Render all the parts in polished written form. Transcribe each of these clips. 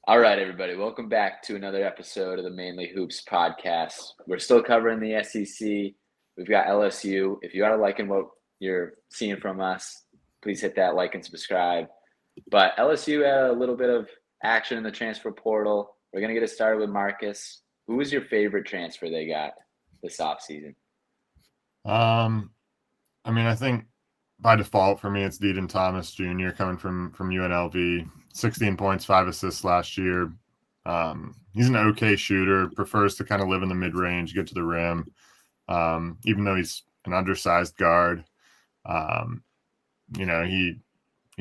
All right, everybody, welcome back to another episode of the Mainly Hoops podcast. We're still covering the SEC. We've got LSU. If you are liking what you're seeing from us, please hit that like and subscribe. But LSU had a little bit of action in the transfer portal. We're going to get it started with Marcus. Who was your favorite transfer they got this offseason? I think by default for me, it's Dedan Thomas Jr. coming from UNLV. 16 points, 5 assists last year. He's an okay shooter, prefers to kind of live in the mid-range, get to the rim. Even though he's an undersized guard, he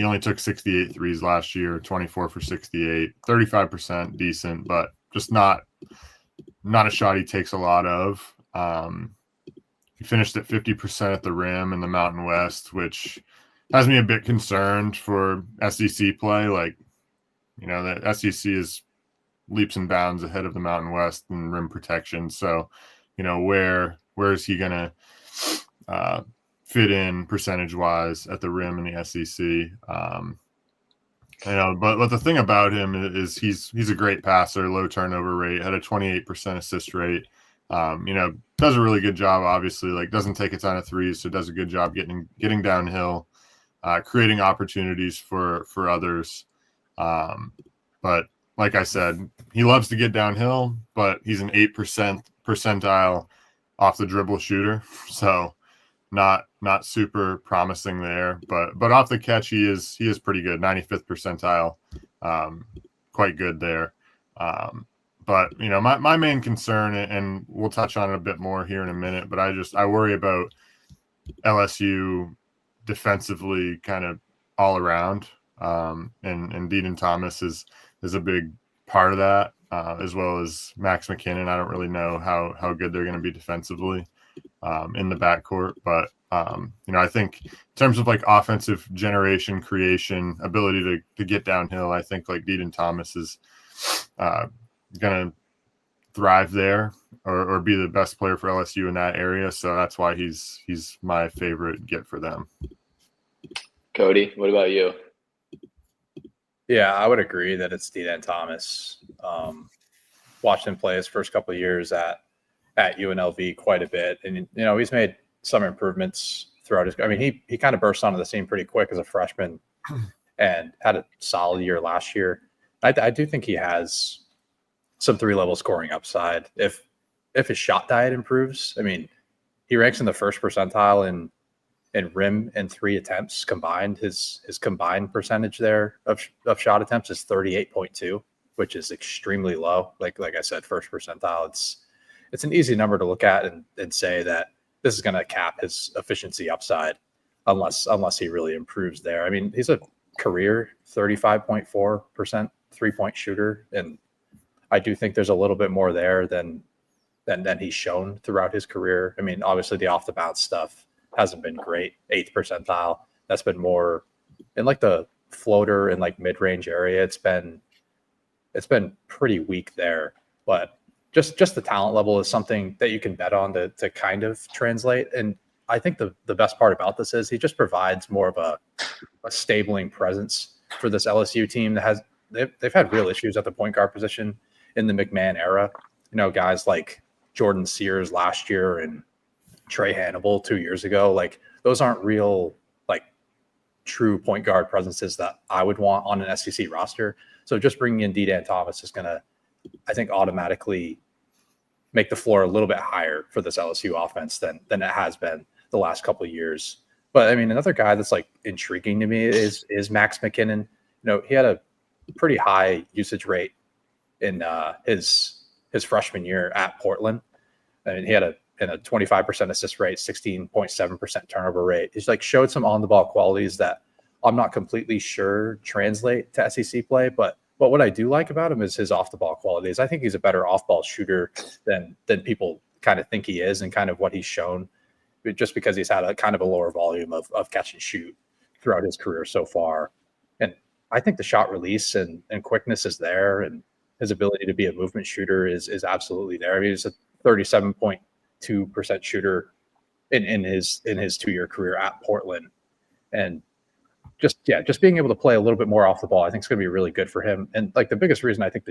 only took 68 threes last year, 24 for 68, 35% decent, but just not a shot he takes a lot of. He finished at 50% at the rim in the Mountain West, which has me a bit concerned for SEC play. The SEC is leaps and bounds ahead of the Mountain West in rim protection. So, where is he going to fit in percentage-wise at the rim in the SEC? But the thing about him is he's a great passer, low turnover rate, had a 28% assist rate. Does a really good job, obviously, doesn't take a ton of threes, so does a good job getting downhill, creating opportunities for others. But like I said, he loves to get downhill, but he's an 8% percentile off the dribble shooter. So not super promising there, but off the catch, he is pretty good. 95th percentile. Quite good there. But my main concern, and we'll touch on it a bit more here in a minute, but I worry about LSU defensively kind of all around. And Dedan Thomas is a big part of that, as well as Max McKinnon. I don't really know how good they're going to be defensively in the backcourt, but I think in terms of offensive generation, creation, ability to get downhill, I think Dedan Thomas is going to thrive there or be the best player for LSU in that area. So that's why he's my favorite get for them. Cody, what about you? Yeah, I would agree that it's Dedan Thomas. Watched him play his first couple of years at UNLV quite a bit. And, he's made some improvements throughout his – he kind of burst onto the scene pretty quick as a freshman and had a solid year last year. I do think he has some three-level scoring upside. If his shot diet improves, he ranks in the first percentile in rim and three attempts combined. His combined percentage there of shot attempts is 38.2, which is extremely low. Like I said, first percentile. It's an easy number to look at and say that this is going to cap his efficiency upside unless he really improves there. He's a career 35.4% three-point shooter, and I do think there's a little bit more there than he's shown throughout his career. Obviously the off the bounce stuff hasn't been great. 8th percentile. That's been more in the floater and mid-range area. It's been pretty weak there, but just the talent level is something that you can bet on to kind of translate. And I think the best part about this is he just provides more of a stabling presence for this LSU team that they've had real issues at the point guard position in the McMahon era. Guys like Jordan Sears last year and Trey Hannibal 2 years ago, those aren't real true point guard presences that I would want on an SEC roster. So just bringing in Dedan Thomas is going to, I think, automatically make the floor a little bit higher for this LSU offense than it has been the last couple of years. But another guy that's intriguing to me is Max McKinnon. He had a pretty high usage rate in his freshman year at Portland. He had a 25% assist rate, 16.7% turnover rate. He's showed some on the ball qualities that I'm not completely sure translate to SEC play, but what I do like about him is his off the ball qualities. I think he's a better off ball shooter than people kind of think he is, and kind of what he's shown, just because he's had a kind of a lower volume of catch and shoot throughout his career so far. And I think the shot release and quickness is there, and his ability to be a movement shooter is absolutely there. He's a 37.2% shooter in his 2-year career at Portland. And just being able to play a little bit more off the ball, I think is going to be really good for him. And like the biggest reason I think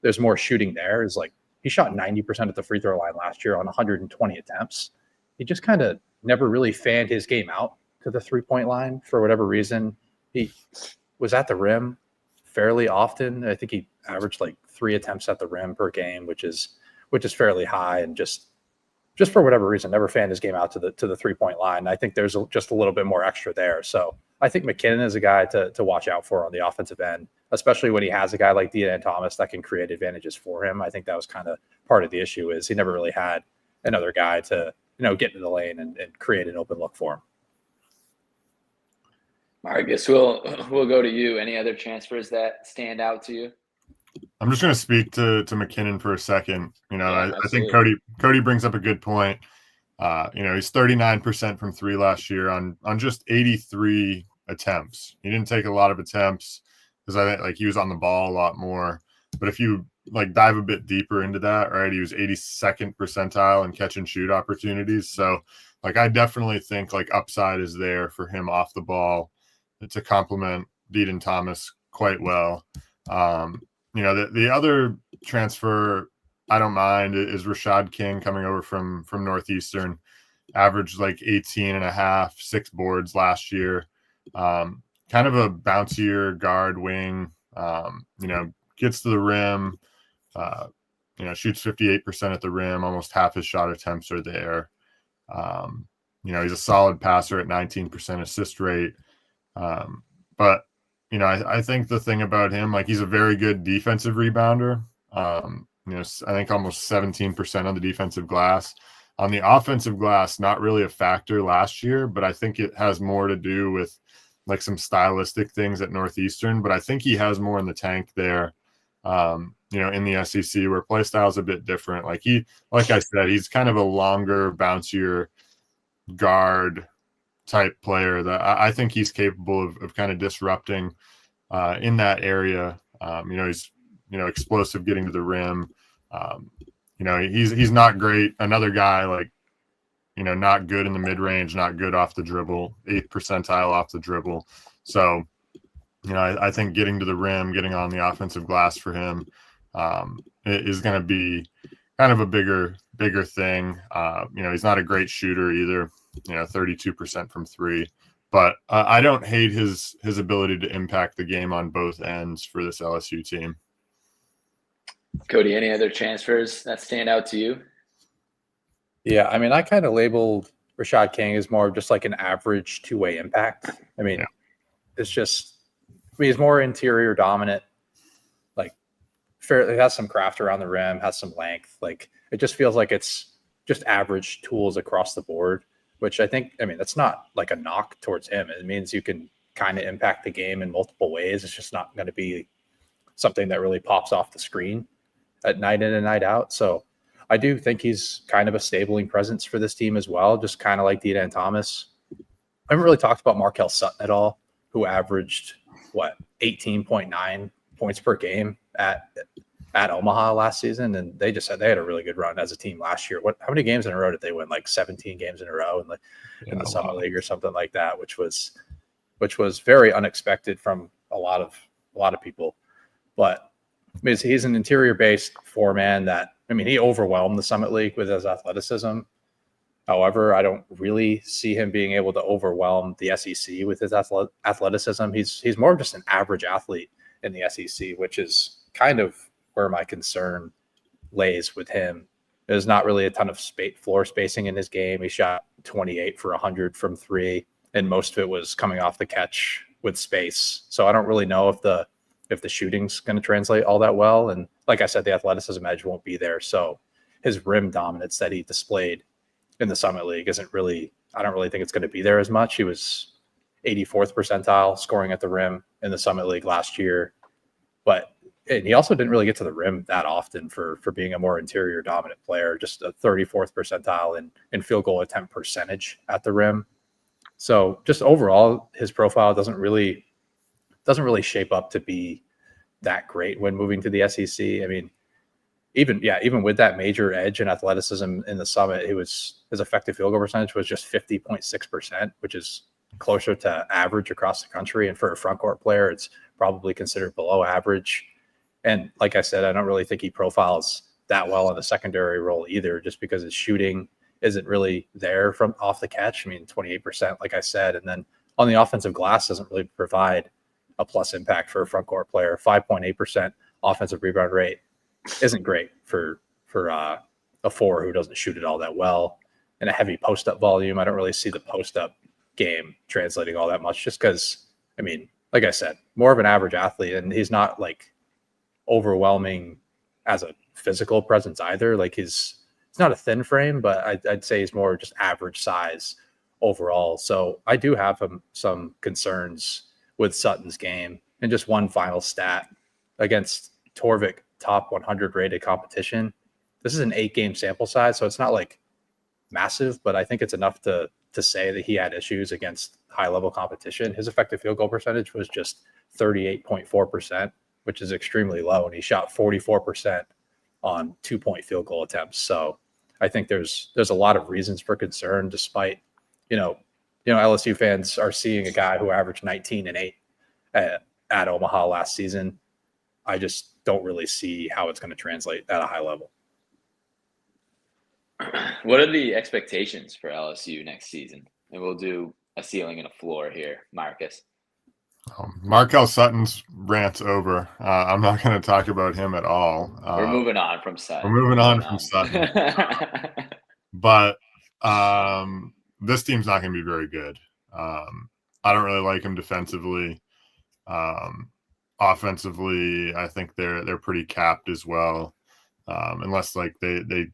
there's more shooting there is like he shot 90% at the free throw line last year on 120 attempts. He just kind of never really fanned his game out to the 3-point line for whatever reason. He was at the rim fairly often. I think he averaged like 3 attempts at the rim per game, which is fairly high, and just for whatever reason, never fanned his game out to the 3-point line. I think there's just a little bit more extra there. So I think McKinnon is a guy to watch out for on the offensive end, especially when he has a guy like Dedan Thomas that can create advantages for him. I think that was kind of part of the issue, is he never really had another guy to, get into the lane and create an open look for him. Marcus, we'll go to you. Any other transfers that stand out to you? I'm just going to speak to McKinnon for a second. I think Cody brings up a good point. He's 39% from 3 last year on just 83 attempts. He didn't take a lot of attempts because I think like he was on the ball a lot more. But if you like dive a bit deeper into that, right, he was 82nd percentile in catch and shoot opportunities. So like I definitely think like upside is there for him off the ball to complement Dedan Thomas quite well. The other transfer I don't mind is Rashad King coming over from Northeastern. Averaged like 18 and a half, 6 boards last year. Kind of a bouncier guard wing. Gets to the rim. Shoots 58% at the rim. Almost half his shot attempts are there. He's a solid passer at 19% assist rate. But I think the thing about him, like he's a very good defensive rebounder. I think almost 17% on the defensive glass. On the offensive glass, not really a factor last year, but I think it has more to do with like some stylistic things at Northeastern. But I think he has more in the tank there, in the SEC where play style is a bit different. Like I said, he's kind of a longer, bouncier guard type player that I think he's capable of kind of disrupting in that area. He's explosive getting to the rim. He's not great. Another guy like not good in the mid range, not good off the dribble, 8th percentile off the dribble. So I think getting to the rim, getting on the offensive glass for him is going to be kind of a bigger thing. He's not a great shooter either. 32% from 3, but I don't hate his ability to impact the game on both ends for this LSU team. Cody, any other transfers that stand out to you? Yeah, I mean, I kind of labeled Rashad King as more just like an average two-way impact. I mean, it's just, he's more interior dominant, like fairly has some craft around the rim, has some length. Like it just feels like it's just average tools across the board, which I think, that's not like a knock towards him. It means you can kind of impact the game in multiple ways. It's just not going to be something that really pops off the screen at night in and night out. So I do think he's kind of a stabling presence for this team as well, just kind of like Dedan Thomas. I haven't really talked about Marquel Sutton at all, who averaged 18.9 points per game at Omaha last season, and they just said they had a really good run as a team last year. How many games in a row did they win? Like 17 games in a row in the Summer League or something like that, which was very unexpected from a lot of people. But he's an interior-based 4-man that, he overwhelmed the Summit League with his athleticism. However, I don't really see him being able to overwhelm the SEC with his athleticism. He's more of just an average athlete in the SEC, which is kind of where my concern lays with him. There's not really a ton of floor spacing in his game. He shot 28 for 100 from 3, and most of it was coming off the catch with space. So I don't really know if the shooting's going to translate all that well. And like I said, the athleticism edge won't be there. So his rim dominance that he displayed in the Summit League I don't really think it's going to be there as much. He was 84th percentile scoring at the rim in the Summit League last year. And he also didn't really get to the rim that often for being a more interior dominant player, just a 34th percentile in field goal attempt percentage at the rim. So just overall, his profile doesn't really shape up to be that great when moving to the SEC. Even with that major edge and athleticism in the Summit, his effective field goal percentage was just 50.6%, which is closer to average across the country. And for a front court player, it's probably considered below average. And like I said, I don't really think he profiles that well in the secondary role either, just because his shooting isn't really there from off the catch. I mean, 28%, like I said, and then on the offensive glass doesn't really provide a plus impact for a front court player. 5.8% offensive rebound rate isn't great for a four who doesn't shoot it all that well. And a heavy post up volume, I don't really see the post up game translating all that much, just because, I mean, like I said, more of an average athlete, and he's not like overwhelming as a physical presence either. Like he's not a thin frame, but I'd say he's more just average size overall. So I do have some concerns with Sutton's game. And just one final stat against Torvik, top 100 rated competition. This is an 8-game sample size, so it's not like massive, but I think it's enough to say that he had issues against high-level competition. His effective field goal percentage was just 38.4%, which is extremely low, and he shot 44% on 2-point field goal attempts. So I think there's a lot of reasons for concern, despite, LSU fans are seeing a guy who averaged 19 and 8 at Omaha last season. I just don't really see how it's going to translate at a high level. What are the expectations for LSU next season? And we'll do a ceiling and a floor here, Marcus. Marquel Sutton's rant's over. I'm not going to talk about him at all. We're moving on from Sutton. We're moving on from Sutton. But this team's not going to be very good. I don't really like him defensively. Offensively, I think they're pretty capped as well, unless like they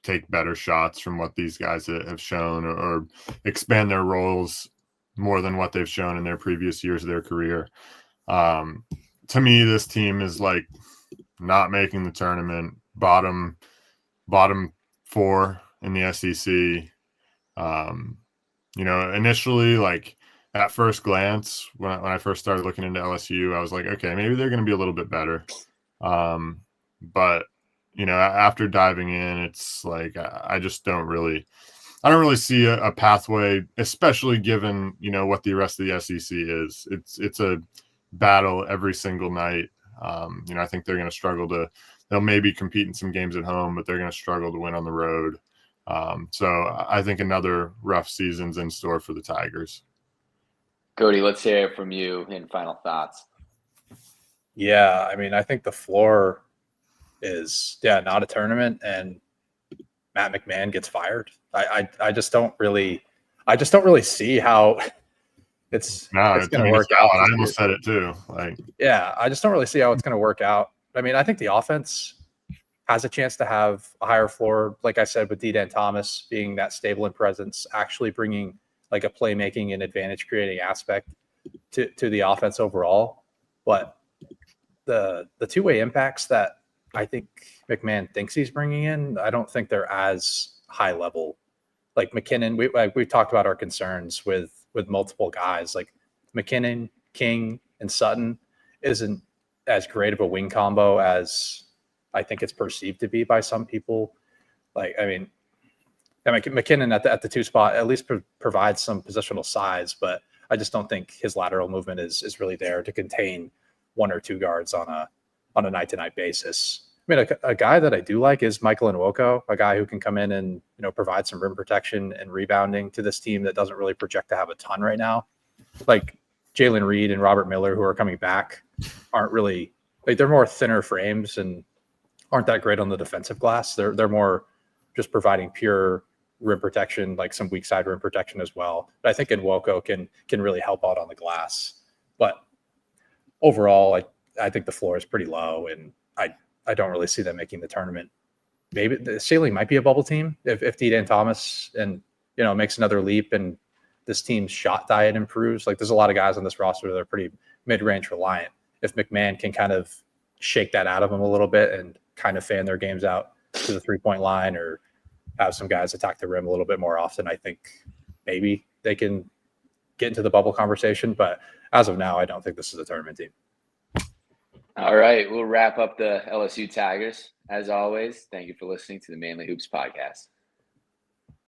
take better shots from what these guys have shown, or expand their roles more than what they've shown in their previous years of their career. To me, this team is like not making the tournament, bottom 4 in the SEC. Initially, like at first glance, when I first started looking into LSU, I was like, okay, maybe they're going to be a little bit better. But after diving in, it's like I don't really see a pathway, especially given what the rest of the SEC is. It's a battle every single night. I think they're going to struggle they'll maybe compete in some games at home, but they're going to struggle to win on the road. So I think another rough season's in store for the Tigers. Cody, let's hear it from you in final thoughts. Yeah, I mean, I think the floor is not a tournament, and Matt McMahon gets fired. I just don't really see how it's going to work out. I almost said it too. I just don't really see how it's going to work out. I mean, I think the offense has a chance to have a higher floor, like I said, with Dedan Thomas being that stable in presence, actually bringing like a playmaking and advantage creating aspect to the offense overall. But the two-way impacts that I think McMahon thinks he's bringing in, I don't think they're as high level. Like McKinnon, we talked about our concerns with multiple guys. Like McKinnon, King, and Sutton isn't as great of a wing combo as I think it's perceived to be by some people. Like, I mean, McKinnon at the 2 spot at least provides some positional size, but I just don't think his lateral movement is really there to contain 1 or 2 guards on a night-to-night basis. I mean, a guy that I do like is Michael Nwoko, a guy who can come in and provide some rim protection and rebounding to this team that doesn't really project to have a ton right now. Like Jalen Reed and Robert Miller, who are coming back, aren't really like, they're more thinner frames and aren't that great on the defensive glass. They're more just providing pure rim protection, like some weak side rim protection as well. But I think Nwoko can really help out on the glass. But overall, I think the floor is pretty low, and I don't really see them making the tournament. Maybe the ceiling might be a bubble team if Dedan Thomas and makes another leap and this team's shot diet improves. Like there's a lot of guys on this roster that are pretty mid-range reliant. If McMahon can kind of shake that out of them a little bit and kind of fan their games out to the 3-point line, or have some guys attack the rim a little bit more often, I think maybe they can get into the bubble conversation. But as of now, I don't think this is a tournament team. All right, we'll wrap up the LSU Tigers. As always, thank you for listening to the Mainly Hoops podcast.